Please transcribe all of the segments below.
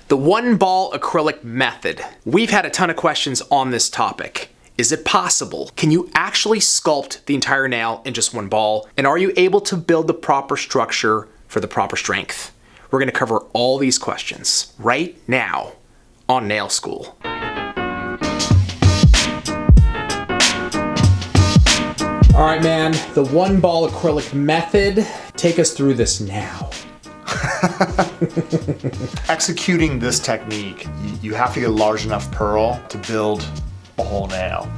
The one ball acrylic method. We've had a ton of questions on this topic. Is it possible? Can you actually sculpt the entire nail in just one ball? And are you able to build the proper structure for the proper strength? We're gonna cover all these questions right now on Nail School. All right, man, the one ball acrylic method. Take us through this now. Executing this technique, you have to get a large enough pearl to build a whole nail.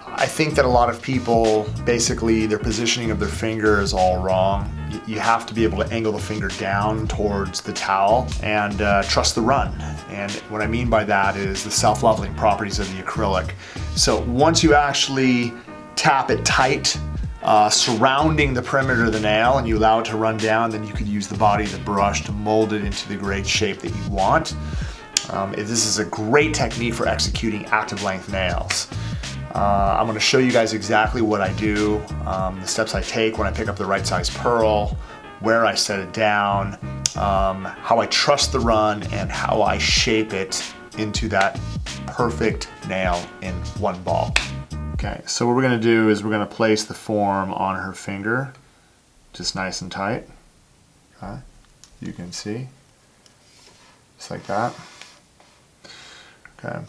I think that a lot of people, basically their positioning of their finger is all wrong. You have to be able to angle the finger down towards the towel and trust the run. And what I mean by that is the self-leveling properties of the acrylic. So once you actually tap it tight, surrounding the perimeter of the nail, and you allow it to run down, then you could use the body of the brush to mold it into the great shape that you want. This is a great technique for executing active length nails. I'm going to show you guys exactly what I do, the steps I take when I pick up the right size pearl, where I set it down, how I trust the run, and how I shape it into that perfect nail in one ball. Okay, so what we're going to do is we're going to place the form on her finger, just nice and tight. Okay, you can see, just like that. Okay,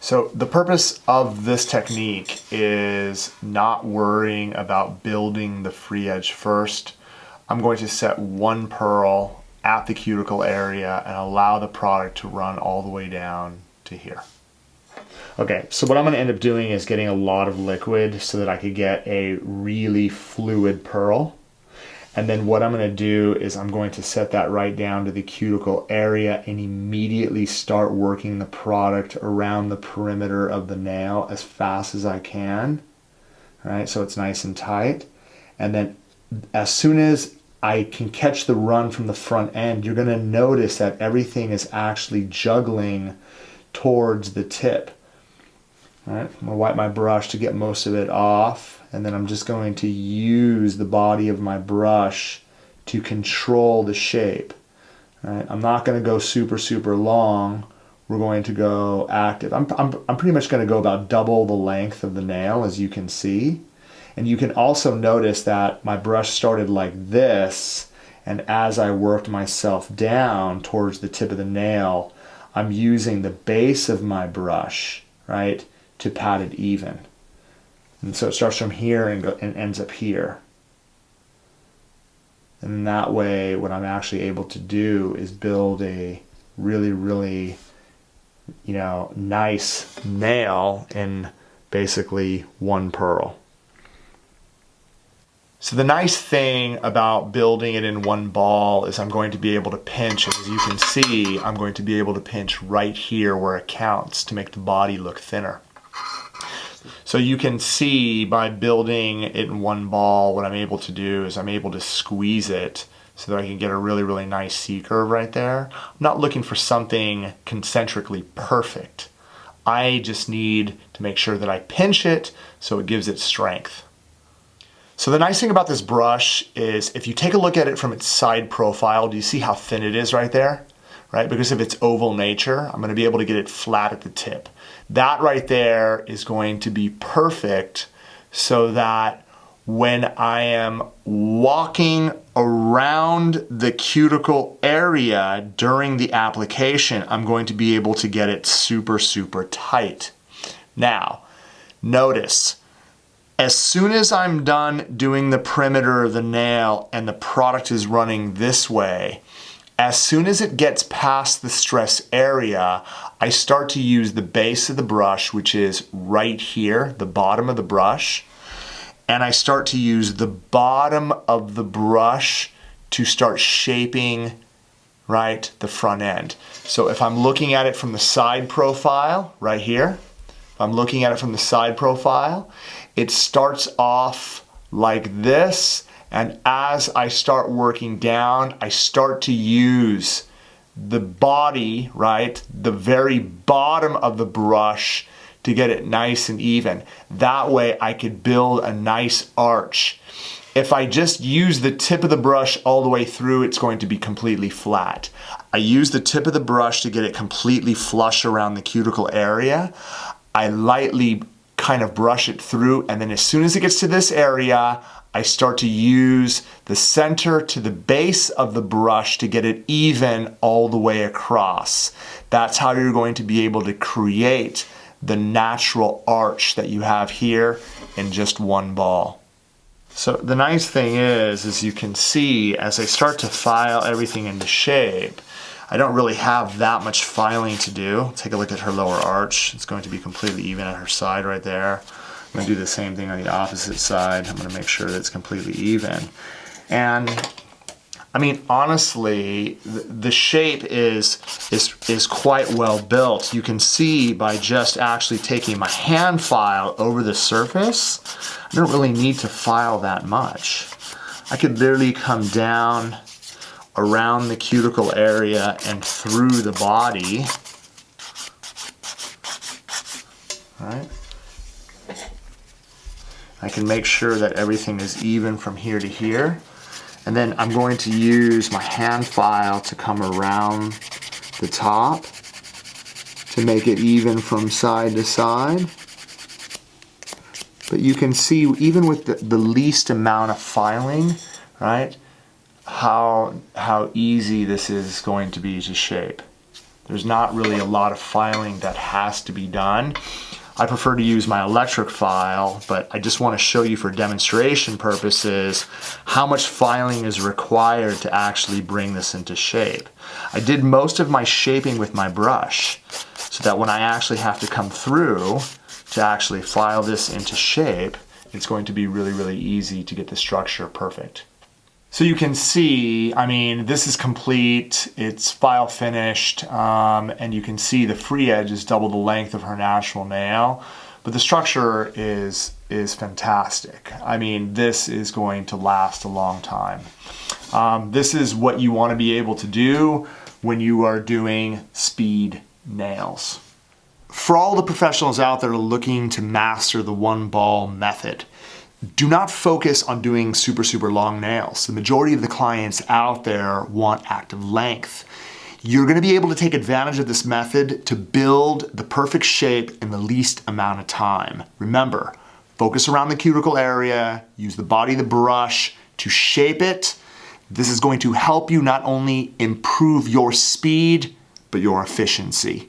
so the purpose of this technique is not worrying about building the free edge first. I'm going to set one pearl at the cuticle area and allow the product to run all the way down to here. Okay, so what I'm going to end up doing is getting a lot of liquid so that I could get a really fluid pearl. And then what I'm going to do is I'm going to set that right down to the cuticle area and immediately start working the product around the perimeter of the nail as fast as I can. All right, so it's nice and tight. And then as soon as I can catch the run from the front end, you're going to notice that everything is actually juggling towards the tip. All right, I'm going to wipe my brush to get most of it off, and then I'm just going to use the body of my brush to control the shape. All right, I'm not going to go super long. We're going to go active. I'm pretty much going to go about double the length of the nail, as you can see. And you can also notice that my brush started like this, and as I worked myself down towards the tip of the nail, I'm using the base of my brush, right, to pat it even. And so it starts from here and ends up here. And that way what I'm actually able to do is build a really nice nail in basically one pearl. So the nice thing about building it in one ball is I'm going to be able to pinch, as you can see, I'm going to be able to pinch right here where it counts to make the body look thinner. So you can see by building it in one ball, what I'm able to do is I'm able to squeeze it so that I can get a really nice C curve right there. I'm not looking for something concentrically perfect. I just need to make sure that I pinch it so it gives it strength. So the nice thing about this brush is if you take a look at it from its side profile, do you see how thin it is right there? Right, because of its oval nature, I'm going to be able to get it flat at the tip. That right there is going to be perfect so that when I am walking around the cuticle area during the application, I'm going to be able to get it super tight. Now, notice, as soon as I'm done doing the perimeter of the nail and the product is running this way, as soon as it gets past the stress area, I start to use the base of the brush, which is right here, the bottom of the brush, and I start to use the bottom of the brush to start shaping, right, the front end. So if I'm looking at it from the side profile, right here, if I'm looking at it from the side profile, it starts off like this. And as I start working down, I start to use the body, right, the very bottom of the brush to get it nice and even. That way I could build a nice arch. If I just use the tip of the brush all the way through, it's going to be completely flat. I use the tip of the brush to get it completely flush around the cuticle area. I lightly kind of brush it through, and then as soon as it gets to this area, I start to use the center to the base of the brush to get it even all the way across. That's how you're going to be able to create the natural arch that you have here in just one ball. So the nice thing is, as you can see, as I start to file everything into shape, I don't really have that much filing to do. Take a look at her lower arch. It's going to be completely even at her side right there. I'm going to do the same thing on the opposite side. I'm going to make sure that it's completely even. And I mean, honestly, the shape is quite well built. You can see by just actually taking my hand file over the surface, I don't really need to file that much. I could literally come down around the cuticle area and through the body. All right. I can make sure that everything is even from here to here. And then I'm going to use my hand file to come around the top to make it even from side to side. But you can see, even with the least amount of filing, right, how easy this is going to be to shape. There's not really a lot of filing that has to be done. I prefer to use my electric file, but I just want to show you for demonstration purposes how much filing is required to actually bring this into shape. I did most of my shaping with my brush, so that when I actually have to come through to actually file this into shape, it's going to be really, really easy to get the structure perfect. So you can see, I mean, this is complete, it's file finished, and you can see the free edge is double the length of her natural nail, but the structure is fantastic. I mean, this is going to last a long time. This is what you want to be able to do when you are doing speed nails. For all the professionals out there looking to master the one ball method, do not focus on doing super long nails. The majority of the clients out there want active length. You're going to be able to take advantage of this method to build the perfect shape in the least amount of time. Remember, focus around the cuticle area, use the body of the brush to shape it. This is going to help you not only improve your speed, but your efficiency.